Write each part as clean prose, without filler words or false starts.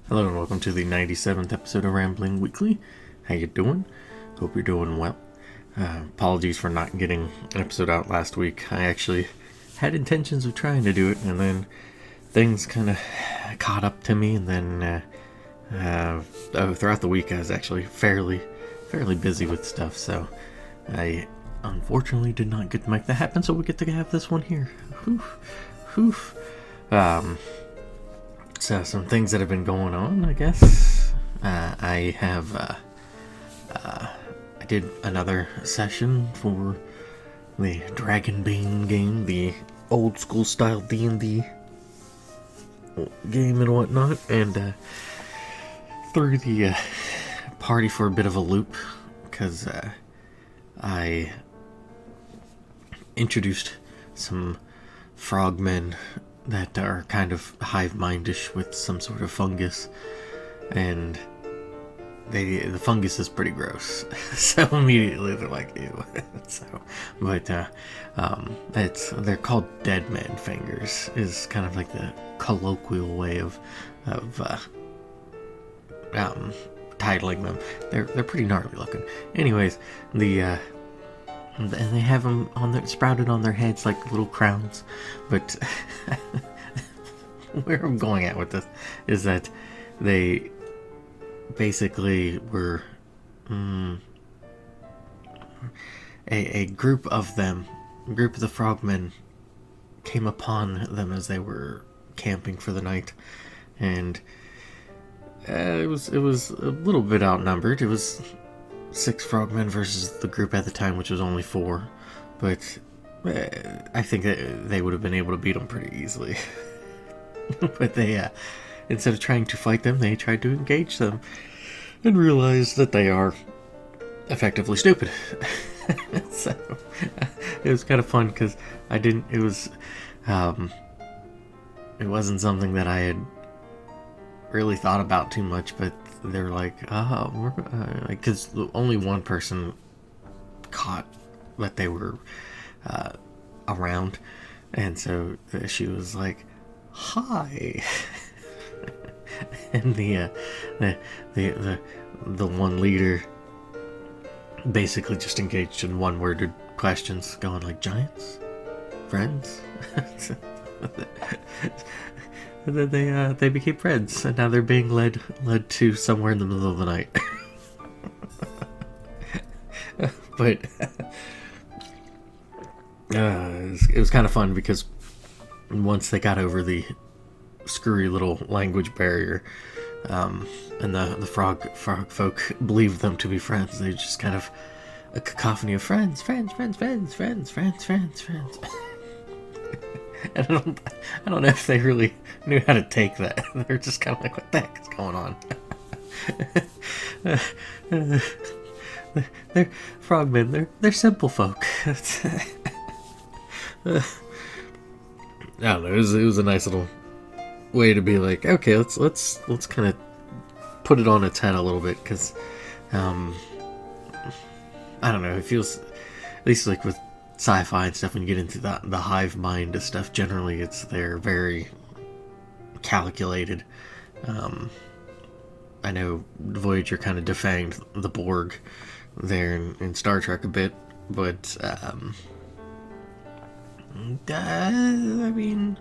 Hello and welcome to the 97th episode of Rambling Weekly. How you doing? Hope you're doing well. Apologies for not getting an episode out last week. I actually had intentions of trying to do it, and then things kind of caught up to me, and then throughout the week I was actually fairly busy with stuff, so I unfortunately did not get to make that happen, so we get to have this one here. Whew. So some things that have been going on, I guess. I did another session for the Dragonbane game, the old school style D&D game and whatnot, and threw the party for a bit of a loop because I introduced some frogmen that are kind of hive-mindish with some sort of fungus, and the fungus is pretty gross. So immediately they're like, ew. They're called dead man fingers, is kind of like the colloquial way of titling them. They're pretty gnarly looking. Anyways, and they have them sprouted on their heads like little crowns. But where I'm going at with this is that they basically were a group of the frogmen came upon them as they were camping for the night, and it was a little bit outnumbered. It was 6 frogmen versus the group at the time, which was only 4, but I think that they would have been able to beat them pretty easily. But they, instead of trying to fight them, they tried to engage them and realized that they are effectively stupid. So it was kind of fun because it wasn't something that I had really thought about too much, but they're like, because only one person caught that they were around, and so she was like, "Hi," and the one leader basically just engaged in one-worded questions, going like, "Giants, friends." And then they became friends, and now they're being led to somewhere in the middle of the night. But it was kind of fun because once they got over the screwy little language barrier, and the frog folk believed them to be friends, they just kind of a cacophony of friends. And I don't know if they really knew how to take that. They're just kind of like, what the heck is going on? They're frogmen. They're simple folk. I don't know. It was a nice little way to be like, okay, let's kind of put it on its head a little bit, because I don't know. It feels, at least like with sci-fi and stuff, when you get into the hive mind stuff, generally they're very calculated. I know Voyager kind of defanged the Borg there in Star Trek a bit, but I mean,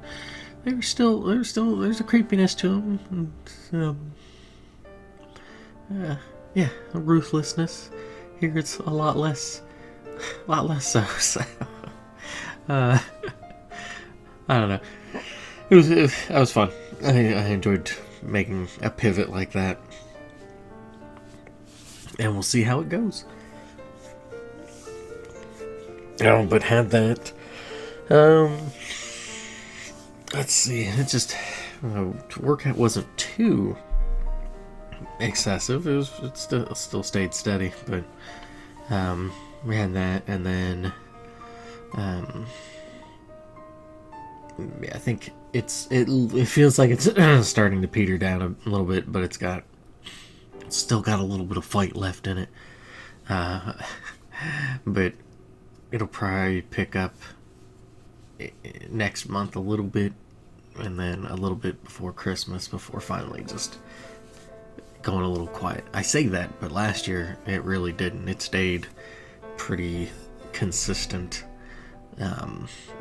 there's a creepiness to them. Yeah, a ruthlessness. Here it's a lot less so. I don't know. That was fun. I enjoyed making a pivot like that, and we'll see how it goes. But had that. Let's see. It just workout wasn't too excessive. It still stayed steady, but we had that, and then I think it feels like it's starting to peter down a little bit, but it's still got a little bit of fight left in it. But it'll probably pick up next month a little bit, and then a little bit before Christmas, before finally just going a little quiet. I say that, but last year it really didn't. It stayed pretty consistent,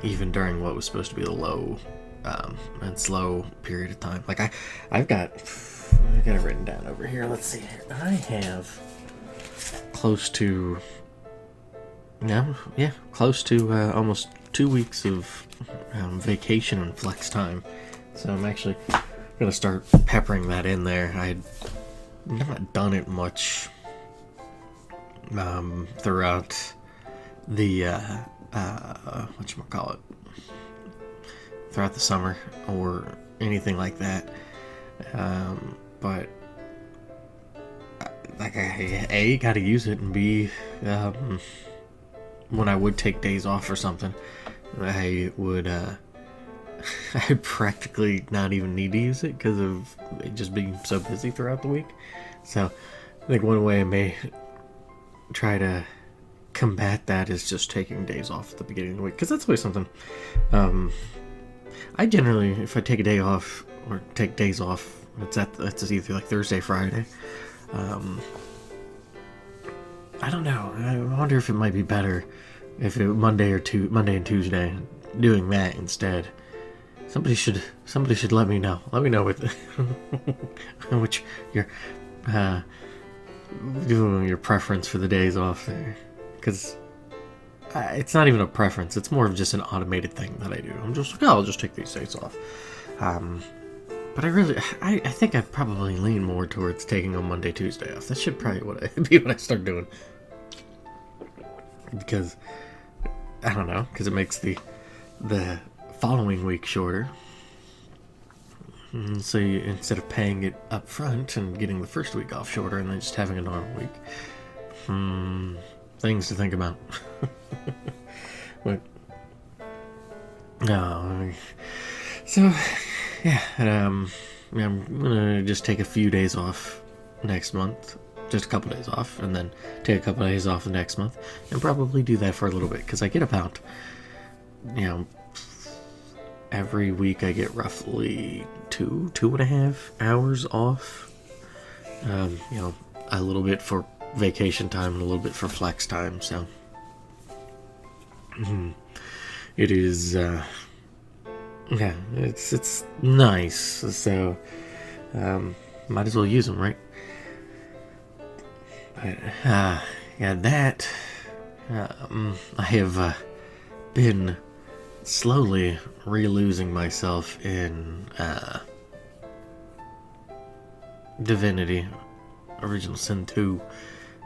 even during what was supposed to be the low and slow period of time. Like I got it written down over here. Let's see. I have close to almost 2 weeks of vacation and flex time. So I'm actually gonna start peppering that in there. I'd not done it much throughout the whatchamacallit, throughout the summer or anything like that. But like I gotta use it, and B, when I would take days off or something, I would I'd practically not even need to use it because of it just being so busy throughout the week. So I think one way I may try to combat that is just taking days off at the beginning of the week, because that's always something. I generally, if I take a day off or take days off, it's either like Thursday, Friday. I don't know. I wonder if it might be better if it Monday and Tuesday, doing that instead. Somebody should let me know. Let me know which your preference for the days off there, because it's not even a preference. It's more of just an automated thing that I do. I'm just like, I'll just take these days off. But I think I'd probably lean more towards taking a Monday, Tuesday off. That should probably be what I start doing. Because, I don't know, because it makes the following week shorter. And so instead of paying it up front and getting the first week off shorter and then just having a normal week. Things to think about. But, so, yeah, I'm gonna just take a few days off next month. Just a couple days off, and then take a couple days off the next month, and probably do that for a little bit, because I get about, every week I get roughly 2.5 hours off. A little bit for vacation time and a little bit for flex time, so it is it's nice, so might as well use them, right? I have been slowly re-losing myself in Divinity Original Sin 2.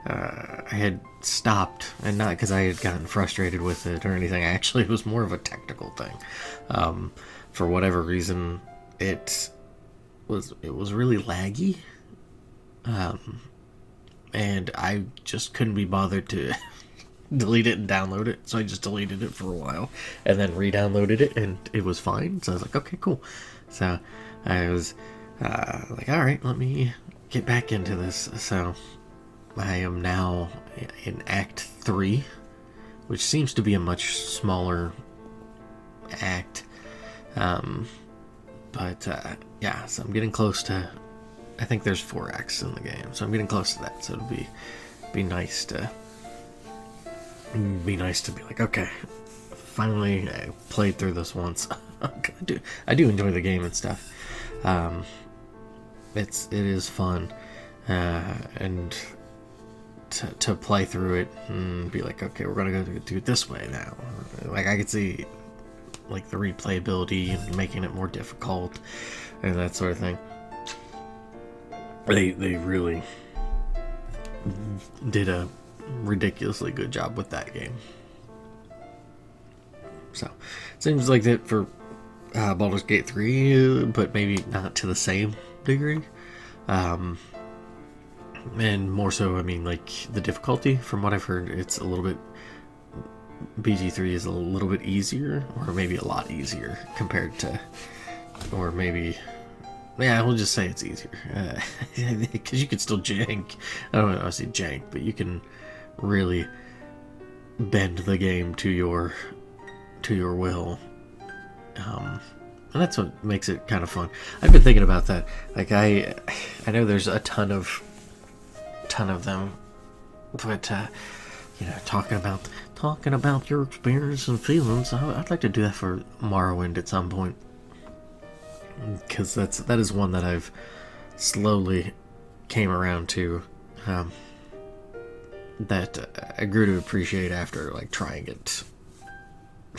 I had stopped, and not because I had gotten frustrated with it or anything. Actually, it was more of a technical thing. For whatever reason, it was really laggy. And I just couldn't be bothered to delete it and download it, so I just deleted it for a while, and then re-downloaded it, and it was fine. So I was like, okay, cool. So I was like, alright, let me get back into this. So I am now in Act 3, which seems to be a much smaller act. Yeah, so I'm getting close to, I think there's 4 acts in the game, so I'm getting close to that. So it'll be nice to be like, okay, finally I played through this once. I do enjoy the game and stuff. It is fun, and to play through it and be like, okay, we're gonna go do it this way now. Like, I could see like the replayability and making it more difficult and that sort of thing. They really did a ridiculously good job with that game. So seems like that for Baldur's Gate 3, but maybe not to the same degree. And more so, I mean, like, the difficulty, from what I've heard, it's a little bit, BG3 is a little bit easier, or maybe a lot easier compared to, or maybe, yeah, we'll just say it's easier, because you can still jank. I don't want to say jank, but you can really bend the game to your will, And that's what makes it kind of fun. I've been thinking about that. Like I know there's a ton of them, but talking about your experience and feelings, I'd like to do that for Morrowind at some point, because that is one that I've slowly came around to, that I grew to appreciate after like trying it.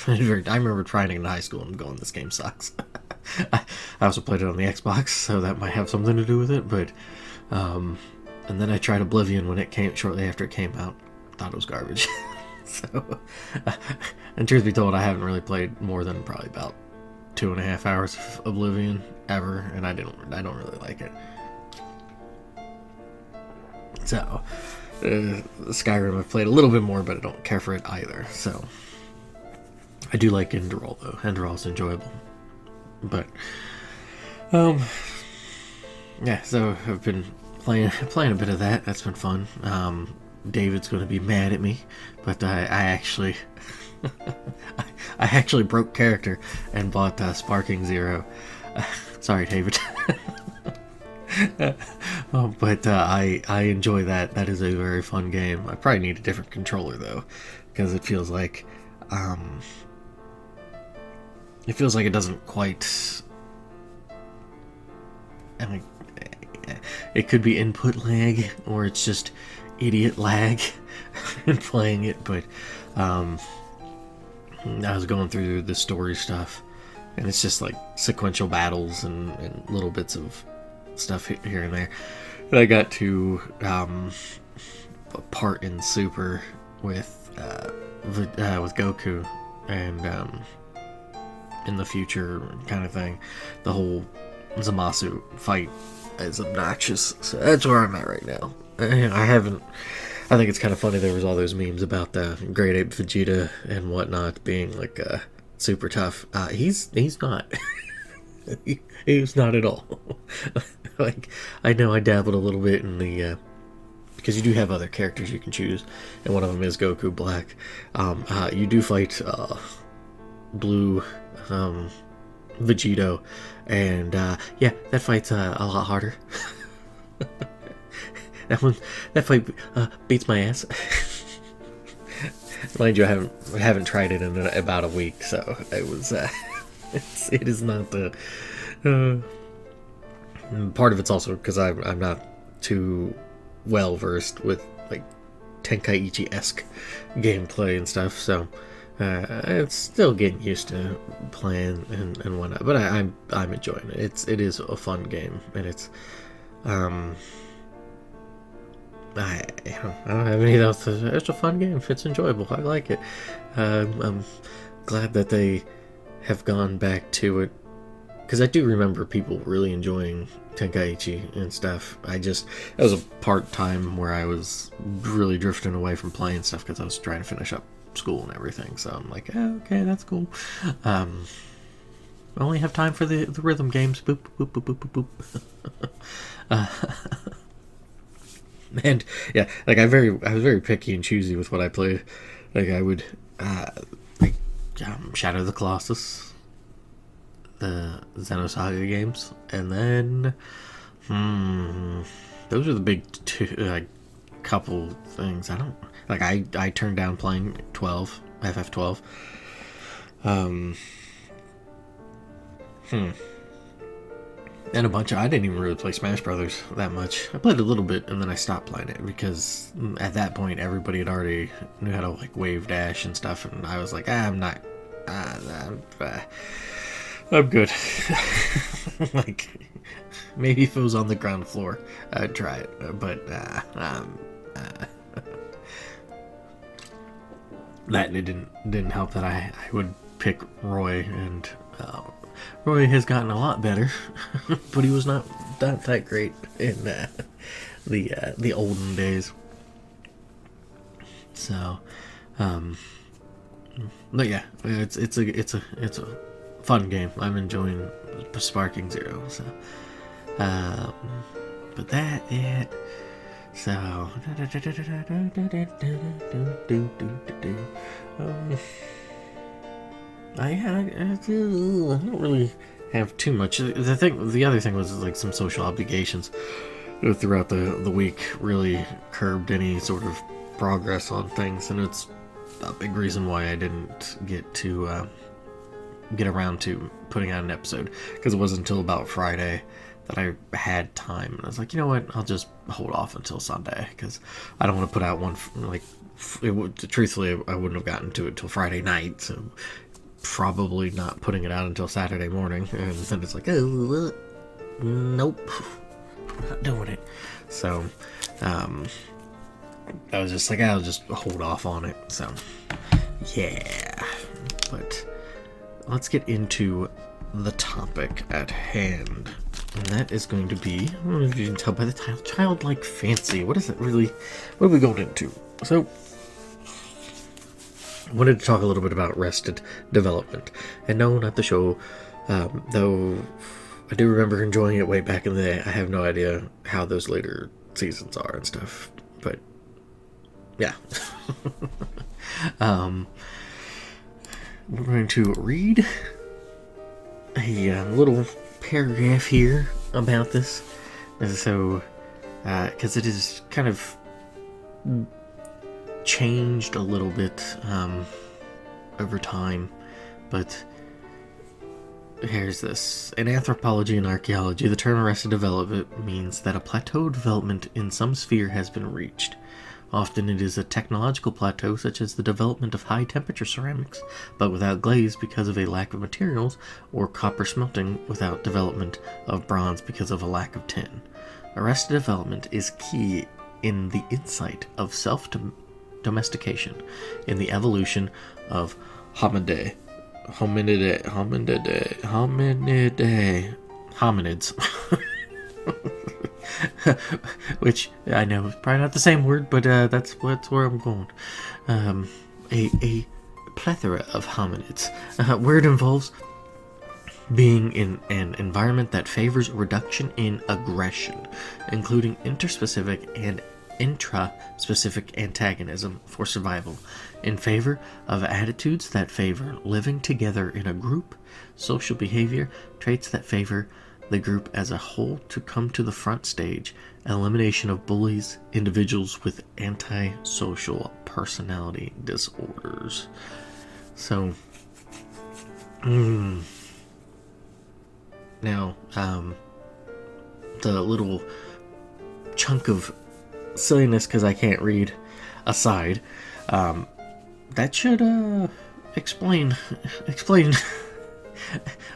I remember trying it in high school and going, this game sucks. I also played it on the Xbox, so that might have something to do with it, but and then I tried Oblivion when it came shortly after it came out. Thought it was garbage. So, and truth be told, I haven't really played more than probably about 2.5 hours of Oblivion ever, and I don't really like it. So, Skyrim I've played a little bit more, but I don't care for it either. So, I do like Enderal though. Enderal's enjoyable, but yeah. So I've been playing a bit of that. That's been fun. David's going to be mad at me, but I actually I actually broke character and bought Sparking Zero. Sorry, David. But I enjoy that. That is a very fun game. I probably need a different controller though, because it feels like it doesn't quite. I mean, it could be input lag, or it's just idiot lag in playing it. But I was going through the story stuff, and it's just like sequential battles and little bits of stuff here and there. And I got to a part in Super with Goku, and in the future kind of thing. The whole Zamasu fight is obnoxious, so that's where I'm at right now. I think it's kind of funny there was all those memes about the Great Ape Vegeta and whatnot being like super tough. He's not. He's not at all. Like, I know I dabbled a little bit in the because you do have other characters you can choose, and one of them is Goku Black. You do fight Blue Vegito, and yeah, that fight's a lot harder. That fight beats my ass. Mind you, I haven't tried it in about a week, so it was it is not the part of it's also because I'm not too well versed with like Tenkaichi-esque gameplay and stuff, so it's still getting used to playing and whatnot. But I'm enjoying it. It is a fun game, and it's I don't have anything else. It's a fun game. It's enjoyable. I like it. I'm glad that they have gone back to it, because I do remember people really enjoying Tenkaichi and stuff. That was a part-time where I was really drifting away from playing stuff because I was trying to finish up school and everything. So I'm like, okay, that's cool. I only have time for the rhythm games. Boop, boop, boop, boop, boop, boop. And yeah, like I was very picky and choosy with what I played. Like I would Shadow of the Colossus, the Xenosaga games, and then those are the big two, couple things. I don't like. I turned down playing FF12. And a bunch of, I didn't even really play Smash Brothers that much. I played a little bit and then I stopped playing it because at that point everybody had already knew how to like wave dash and stuff, and I was like, I'm good. Like, maybe if it was on the ground floor I'd try it, but that it didn't help that I would pick Roy, and Roy has gotten a lot better, but he was not that great in the olden days. So, but yeah, it's a fun game. I'm enjoying Sparking Zero. So, but that it. So, I don't really have too much. The other thing was like some social obligations throughout the week really curbed any sort of progress on things, and it's a big reason why I didn't get around to putting out an episode, because it wasn't until about Friday that I had time, and I was like, you know what, I'll just hold off until Sunday, because I don't want to put out one, like, truthfully, I wouldn't have gotten to it till Friday night, so probably not putting it out until Saturday morning, and then it's like, oh, nope, not doing it. So I was just like, I'll just hold off on it. So yeah, but let's get into the topic at hand, and that is going to be, you can tell by the title, childlike fancy. What is it really? What are we going into? So I wanted to talk a little bit about Arrested Development, and no, not the show, though I do remember enjoying it way back in the day. I have no idea how those later seasons are and stuff, but yeah. We're going to read a little paragraph here about this, so because it is kind of changed a little bit over time, but here's this. In anthropology and archaeology, the term arrested development means that a plateau development in some sphere has been reached. Often it is a technological plateau, such as the development of high-temperature ceramics, but without glaze because of a lack of materials, or copper smelting without development of bronze because of a lack of tin. Arrested development is key in the insight of self-domestication, in the evolution of hominids. Which I know is probably not the same word, but that's where I'm going. A plethora of hominids, where it involves being in an environment that favors reduction in aggression, including interspecific and intraspecific antagonism for survival, in favor of attitudes that favor living together in a group, social behavior, traits that favor the group as a whole to come to the front stage, elimination of bullies, individuals with antisocial personality disorders. So, now, the little chunk of silliness, because I can't read, aside, that should explain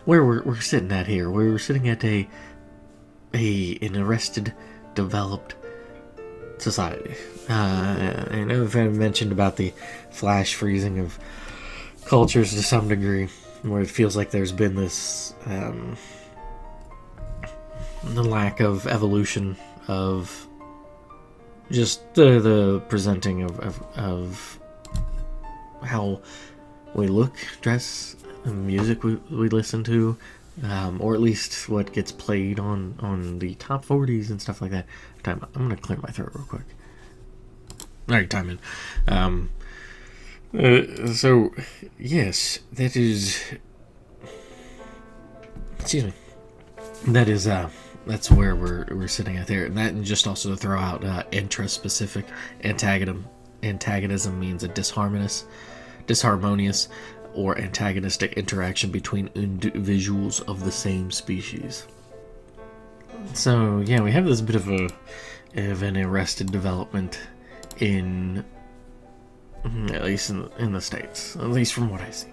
where we're sitting at here. We're sitting at an arrested, developed society. I know I've mentioned about the flash freezing of cultures to some degree, where it feels like there's been this the lack of evolution of just the presenting of how we look, dress, and music we listen to, or at least what gets played on the top 40s and stuff like that. I'm gonna clear my throat real quick. Alright, time in. So yes, that is, excuse me, that is that's where we're sitting at there. And that, and just also to throw out intraspecific antagonism means a disharmonious or antagonistic interaction between individuals of the same species. So yeah, we have this bit of an arrested development in, at least in the States, at least from what I see.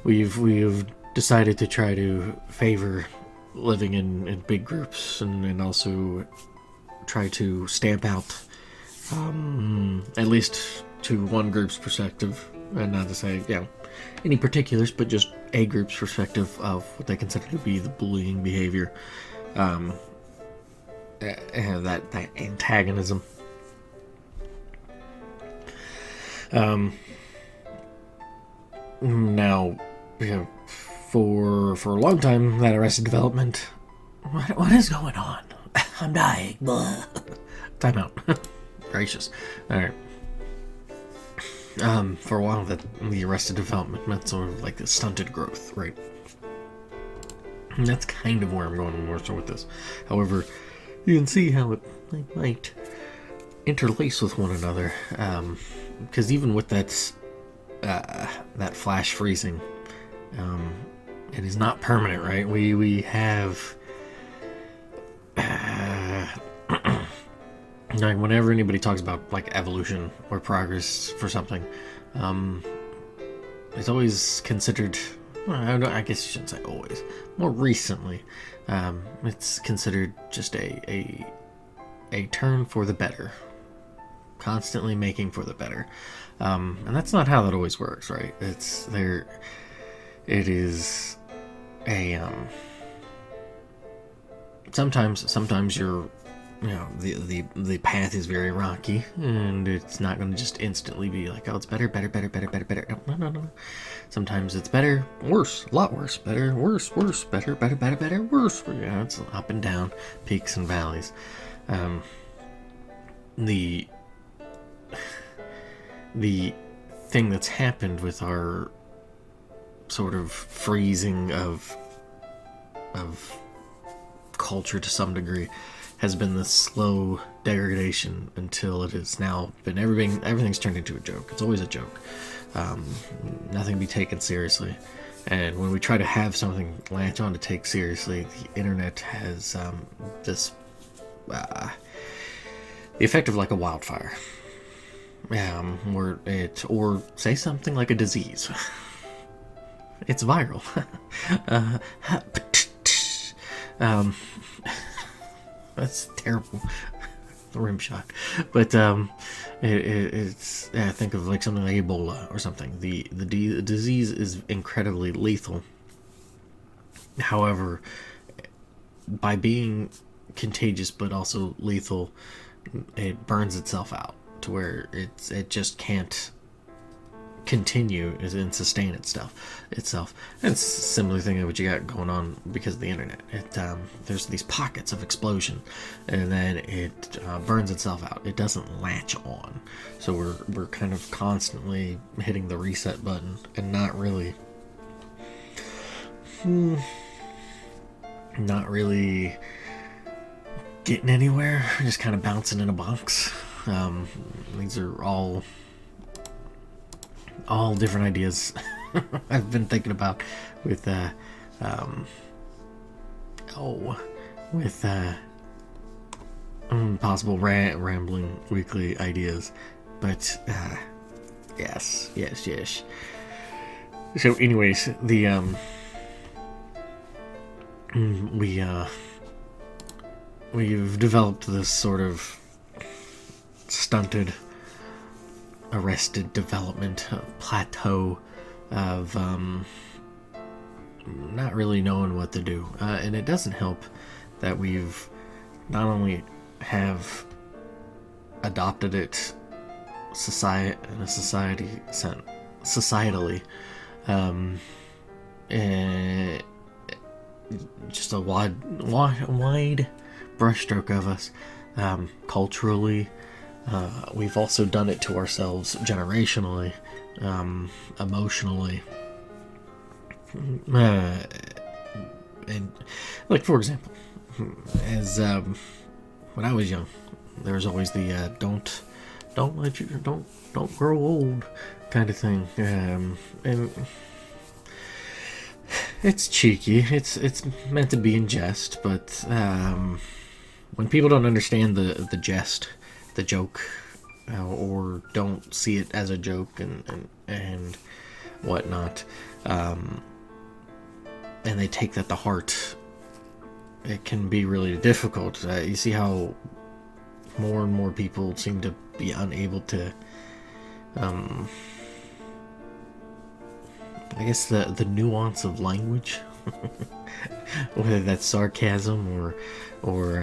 We've decided to try to favor living in big groups, and also try to stamp out, at least to one group's perspective, and not to say, any particulars, but just a group's perspective of what they consider to be the bullying behavior, and that antagonism. Now, for a long time, that arrested development. What is going on? I'm dying. Time out. Gracious. All right. For a while, that the Arrested Development meant sort of like the stunted growth, right? And that's kind of where I'm going more so with this. However, you can see how it might interlace with one another, because even with that flash freezing, it is not permanent, right? We have like whenever anybody talks about like evolution or progress for something, it's always considered. Well, I guess you shouldn't say always. More recently, it's considered just a turn for the better, constantly making for the better, and that's not how that always works, right? It's there. It is a sometimes you're, the path is very rocky, and it's not going to just instantly be like, oh, it's better. No. Sometimes it's better, worse, a lot worse, better, worse, better, worse. Yeah, it's up and down, peaks and valleys. The thing that's happened with our sort of freezing of culture to some degree has been this slow degradation until it has now been everything's turned into a joke. It's always a joke. Nothing to be taken seriously. And when we try to have something latch on to take seriously, the internet has this the effect of like a wildfire. Or say something like a disease. It's viral. That's terrible. The rim shot. But it's think of like something like Ebola or something. The disease is incredibly lethal. However, by being contagious but also lethal, it burns itself out to where it just can't continue and sustain itself. And it's a similar thing that what you got going on because of the internet. There's these pockets of explosion, and then it burns itself out. It doesn't latch on, so we're kind of constantly hitting the reset button and not really getting anywhere. Just kind of bouncing in a box. These are all different ideas I've been thinking about with possible rambling weekly ideas, but yes. So anyways, the we've developed this sort of stunted, arrested development plateau of not really knowing what to do, and it doesn't help that we've not only have adopted it societally, just a wide brushstroke of us, culturally. We've also done it to ourselves generationally, emotionally, and like, for example, as when I was young, there was always the don't grow old kind of thing, and it's cheeky. It's meant to be in jest, but when people don't understand the jest, the joke, or don't see it as a joke and whatnot, and they take that to heart, it can be really difficult. You see how more and more people seem to be unable to, I guess the nuance of language, whether that's sarcasm or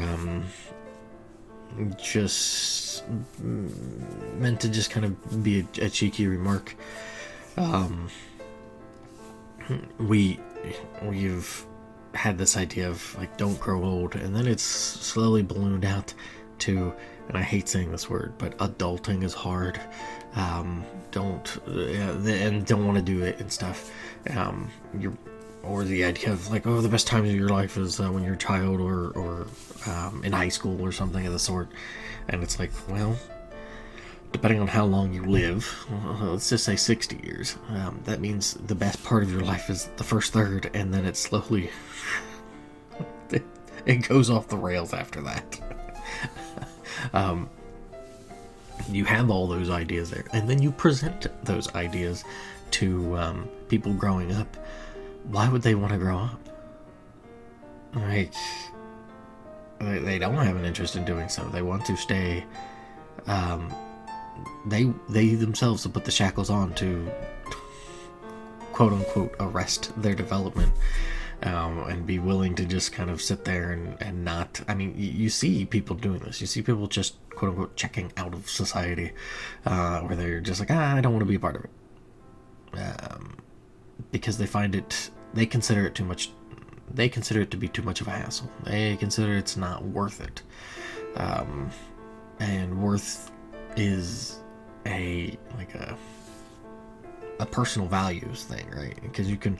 just meant to just kind of be a cheeky remark. We've had this idea of like don't grow old, and then it's slowly ballooned out to and I hate saying this word, but adulting is hard. Don't want to do it and stuff. Or the idea of like, oh, the best times of your life is when you're a child or in high school or something of the sort. And it's like, well, depending on how long you live, let's just say 60 years, that means the best part of your life is the first third, and then it slowly it goes off the rails after that. You have all those ideas there, and then you present those ideas to people growing up. Why would they want to grow up? Like, they don't have an interest in doing so. They want to stay. They themselves have put the shackles on to, quote unquote, arrest their development, and be willing to just kind of sit there and not. I mean, you see people doing this. You see people just, quote unquote, checking out of society, where they're just like, I don't want to be a part of it. Because they consider it too much. They consider it to be too much of a hassle. They consider it's not worth it. And worth is a personal values thing, right? Because you can,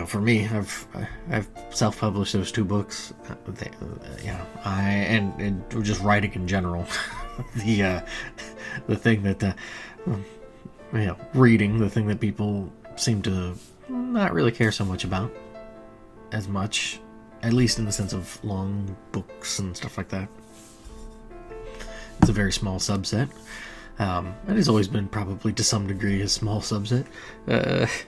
for me, I've self-published those 2 books. And just writing in general, the thing that reading, the thing that people seem to not really care so much about as much, at least in the sense of long books and stuff like that. It's a very small subset. It has always been probably to some degree a small subset. If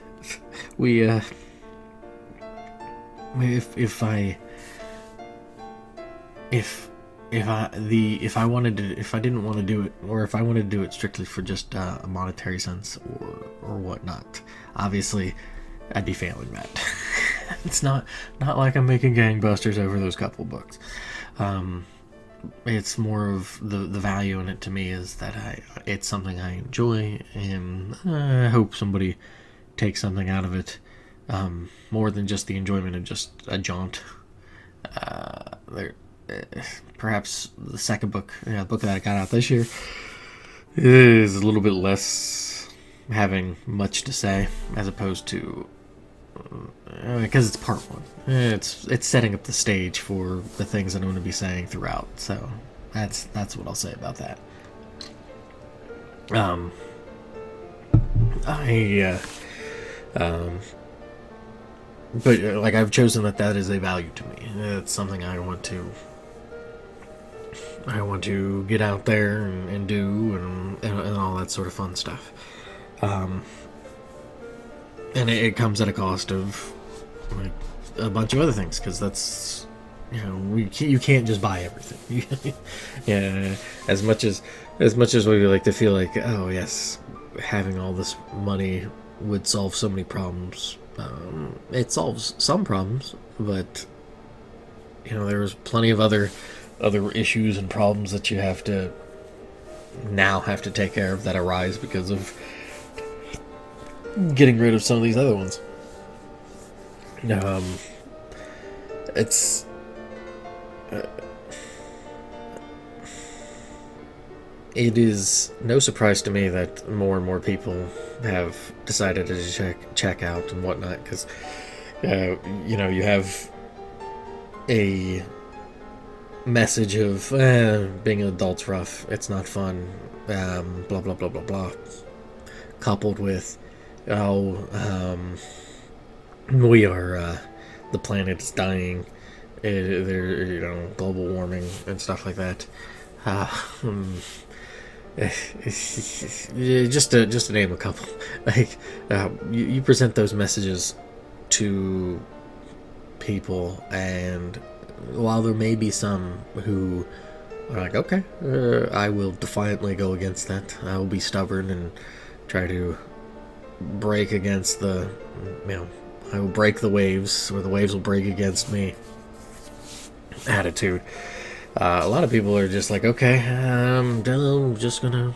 I didn't want to do it, or if I wanted to do it strictly for just a monetary sense or whatnot, obviously I'd be failing that. It's not like I'm making gangbusters over those couple books. It's more of the value in it to me is that it's something I enjoy, and I hope somebody takes something out of it, more than just the enjoyment of just a jaunt. Perhaps the second book, book that I got out this year, is a little bit less having much to say, as opposed to because it's part 1. It's setting up the stage for the things I'm going to be saying throughout. So that's what I'll say about that. But like, I've chosen that is a value to me. It's something I want to get out there and do and all that sort of fun stuff. And it comes at a cost of like a bunch of other things, because that's, you can't just buy everything. Yeah, as much as we like to feel like, oh yes, having all this money would solve so many problems. It solves some problems, but there's plenty of other issues and problems that you have to take care of that arise because of getting rid of some of these other ones. It is no surprise to me that more and more people have decided to check out and whatnot, because you have a message of being an adult's rough, it's not fun, blah blah blah blah blah, coupled with we are the planet is dying, global warming and stuff like that. Just to name a couple. Like, you present those messages to people, and while there may be some who are like, okay, I will defiantly go against that, I will be stubborn and try to break against I will break the waves, or the waves will break against me attitude. A lot of people are just like, okay, I'm just gonna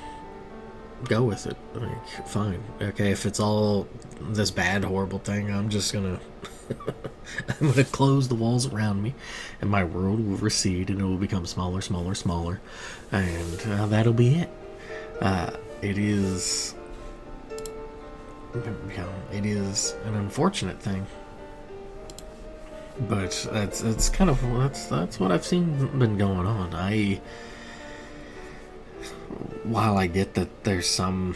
go with it. Like, fine. Okay, if it's all this bad, horrible thing, I'm just gonna I'm gonna close the walls around me, and my world will recede, and it will become smaller, smaller, smaller, and that'll be it. It is, it is an unfortunate thing, but that's kind of that's what I've seen been going on. While I get that there's some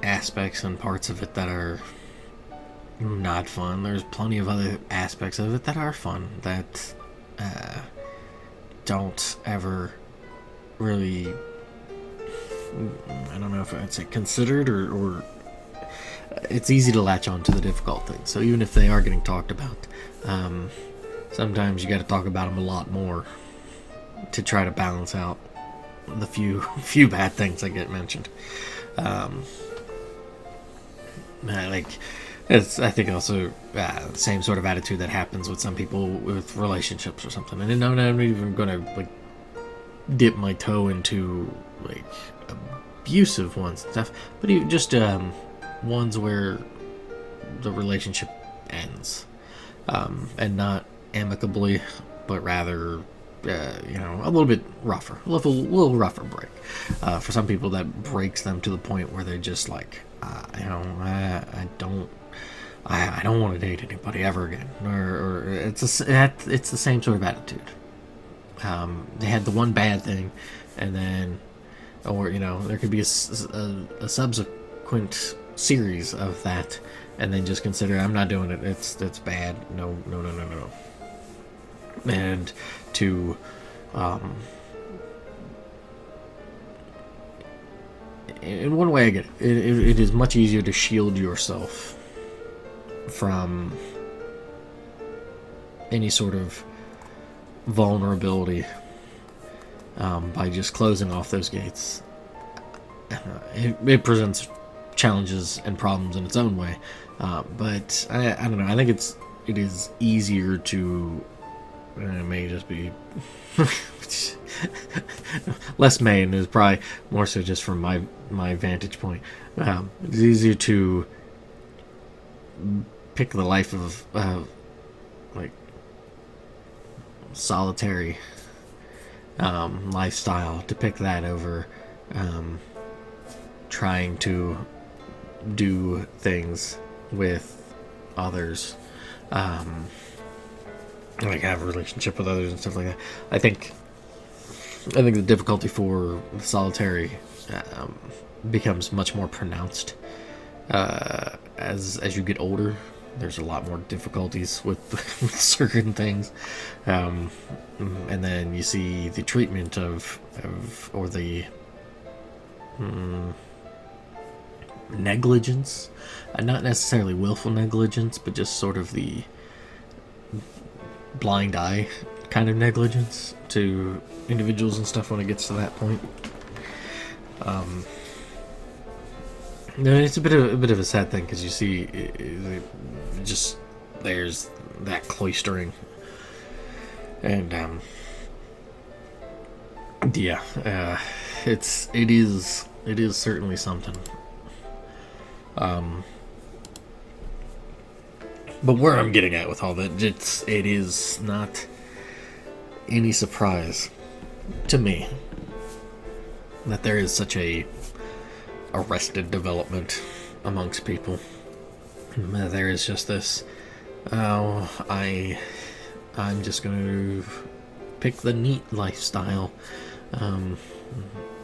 aspects and parts of it that are not fun, there's plenty of other aspects of it that are fun, that don't ever really, I don't know if I'd say considered, or it's easy to latch on to the difficult things. So even if they are getting talked about, sometimes you got to talk about them a lot more to try to balance out the few bad things that get mentioned. Like, it's, I think, also the same sort of attitude that happens with some people with relationships or something. And I'm not even gonna like dip my toe into like abusive ones and stuff, but even just ones where the relationship ends, and not amicably, but rather a little bit rougher, a little rougher break. For some people, that breaks them to the point where they're just like, I don't want to date anybody ever again, or it's the same sort of attitude. They had the one bad thing, and then, or there could be a subsequent series of that, and then just consider, I'm not doing it. It's bad. No. And to in one way, I get it. It is much easier to shield yourself from any sort of vulnerability by just closing off those gates. It presents challenges and problems in its own way, but I don't know. I think it is easier to. It may just be less may, and is probably more so just from my vantage point. It's easier to pick the life of like solitary lifestyle, to pick that over trying to do things with others, like have a relationship with others and stuff like that. I think the difficulty for solitary becomes much more pronounced as you get older. There's a lot more difficulties with certain things, and then you see the treatment of or the negligence, not necessarily willful negligence, but just sort of the blind eye kind of negligence to individuals and stuff when it gets to that point. It's a bit of a sad thing, because you see just there's that cloistering, and it is certainly something. But where I'm getting at with all that, it is not any surprise to me that there is such a arrested development amongst people. There is just this, I'm just going to pick the neat lifestyle. I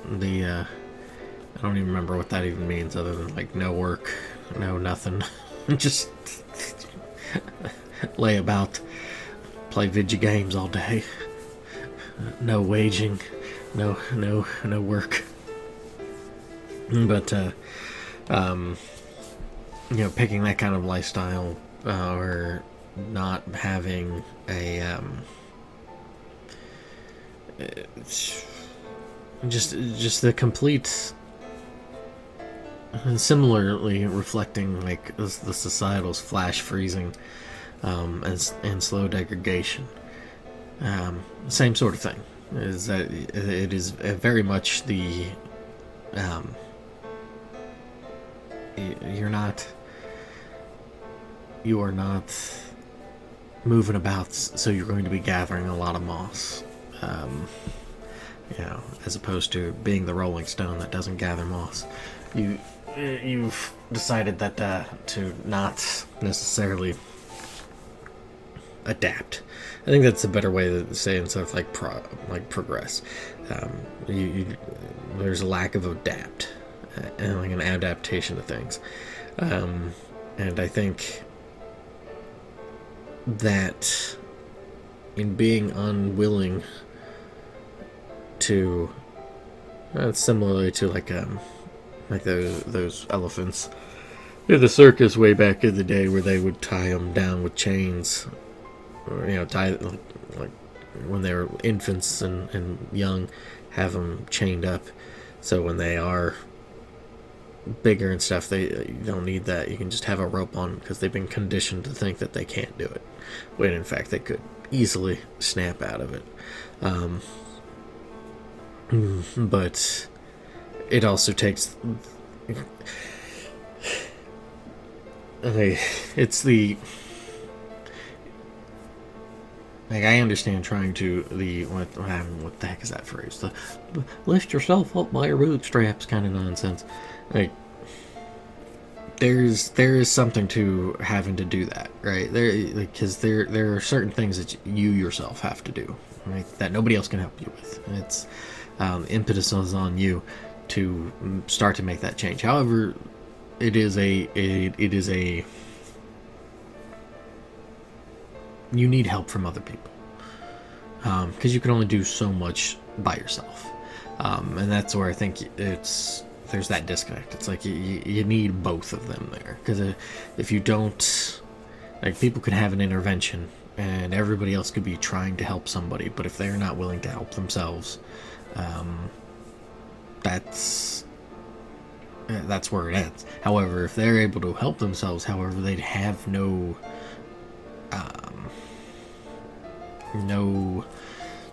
don't even remember what that even means, other than like no work, no nothing, just lay about, play video games all day, no waging, no work. But picking that kind of lifestyle, or not having a just the complete, similarly reflecting like the societal's flash freezing, and slow degradation. Same sort of thing, is that it is very much the you're not you are not moving about, so you're going to be gathering a lot of moss. Um, as opposed to being the Rolling Stone that doesn't gather moss. You've decided that to not necessarily adapt. I think that's a better way to say it instead of like progress. There's a lack of adapt and like an adaptation to things, and I think that in being unwilling to, similarly to like those elephants in the circus way back in the day, where they would tie them down with chains, or tie like when they were infants and young, have them chained up, so when they are bigger and stuff, you don't need that. You can just have a rope on, because they've been conditioned to think that they can't do it, when in fact they could easily snap out of it. But it also takes, it's the, like, I understand trying to, what the heck is that phrase? The lift yourself up by your bootstraps kind of nonsense. Like, there is something to having to do that, right? Because there are certain things that you yourself have to do, right? That nobody else can help you with. And it's impetus is on you to start to make that change. However, it is a you need help from other people, because you can only do so much by yourself, and that's where I think there's that disconnect. It's like you need both of them there, because if you don't, like, people could have an intervention and everybody else could be trying to help somebody, but if they're not willing to help themselves, that's where it ends. However, if they're able to help themselves, however, they'd have no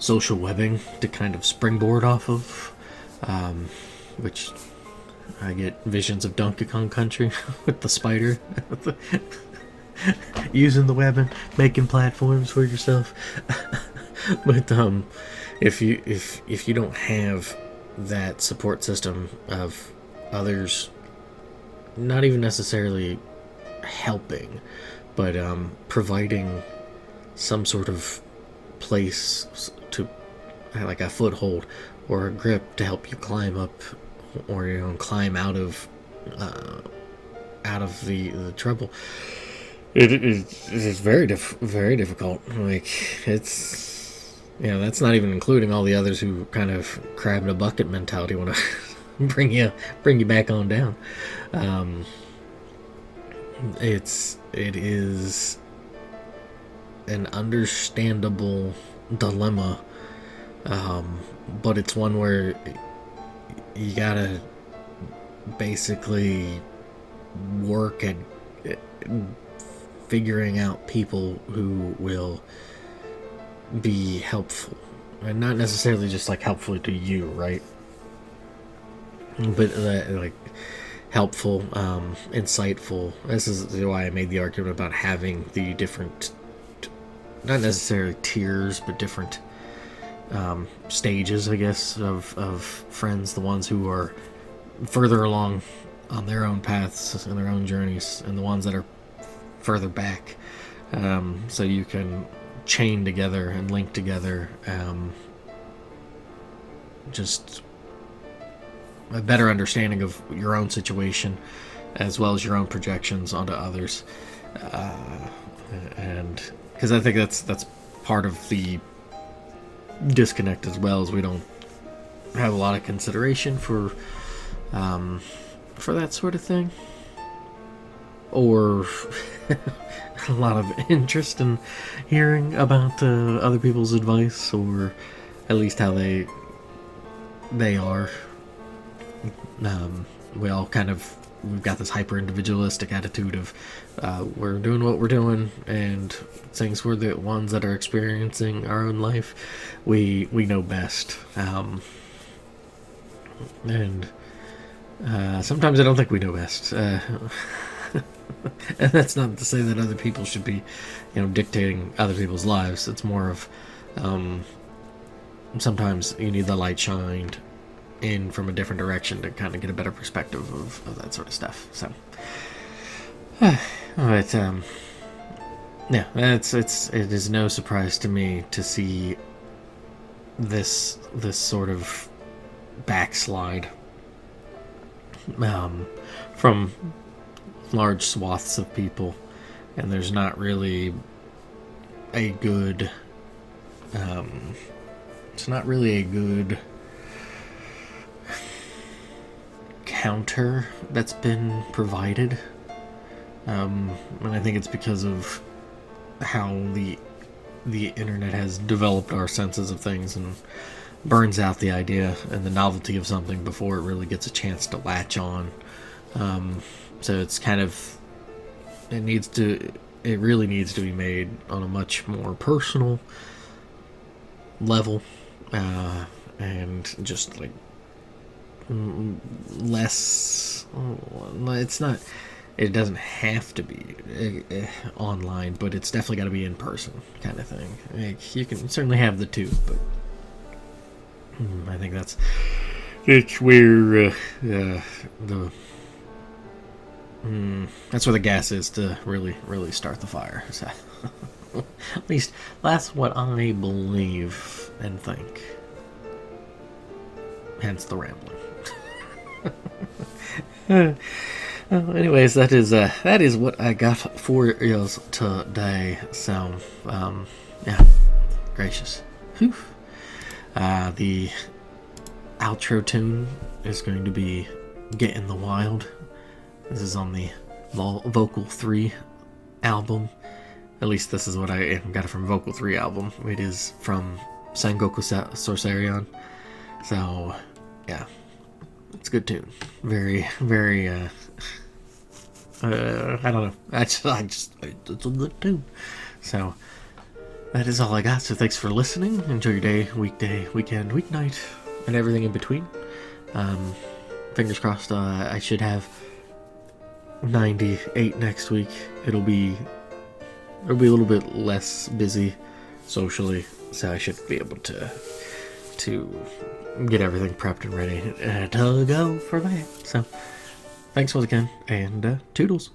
social webbing to kind of springboard off of, which I get visions of Donkey Kong Country with the spider using the webbing, making platforms for yourself. But if you don't have that support system of others, not even necessarily helping, but providing some sort of place to, like, a foothold or a grip to help you climb up, or climb out of the trouble, it is very difficult. Like, it's, that's not even including all the others who kind of crab in a bucket mentality want to bring you back on down. It is an understandable dilemma, but it's one where you gotta basically work at figuring out people who will be helpful, and not necessarily just like helpful to you, right? But like helpful, insightful. This is why I made the argument about having the different, not necessarily tiers, but different stages, I guess, of friends. The ones who are further along on their own paths and their own journeys, and the ones that are further back, so you can chain together and link together, just a better understanding of your own situation as well as your own projections onto others, and because I think that's part of the disconnect as well, as we don't have a lot of consideration for that sort of thing, or a lot of interest in hearing about other people's advice, or at least how they are. We all we've got this hyper individualistic attitude of we're doing what we're doing, and since we're the ones that are experiencing our own life, we know best. And sometimes I don't think we know best. And that's not to say that other people should be, dictating other people's lives. It's more of, sometimes you need the light shined in from a different direction to kind of get a better perspective of that sort of stuff. So, but yeah, it is no surprise to me to see this sort of backslide from large swaths of people, and there's not really a good it's not really a good counter that's been provided, and I think it's because of how the internet has developed our senses of things and burns out the idea and the novelty of something before it really gets a chance to latch on. So it's kind of, it really needs to be made on a much more personal level, and just like less. It's not. It doesn't have to be online, but it's definitely got to be in person, kind of thing. Like, you can certainly have the two, but I think that's where that's where the gas is to really start the fire. So, at least that's what I believe and think. Hence the rambling. Anyways, that is what I got for you today. So, yeah, gracious. Whew. The outro tune is going to be "Get in the Wild." This is on the Vocal 3 album. At least this is what I got it from Vocal 3 album. It is from Sengoku Sorcerion. So, yeah, it's a good tune. Very, very, I don't know. It's a good tune. So, that is all I got. So thanks for listening. Enjoy your day, weekday, weekend, weeknight, and everything in between. Fingers crossed, I should have 98 next week. It'll be a little bit less busy socially, so I should be able to get everything prepped and ready to go for that. So, thanks once again, and toodles.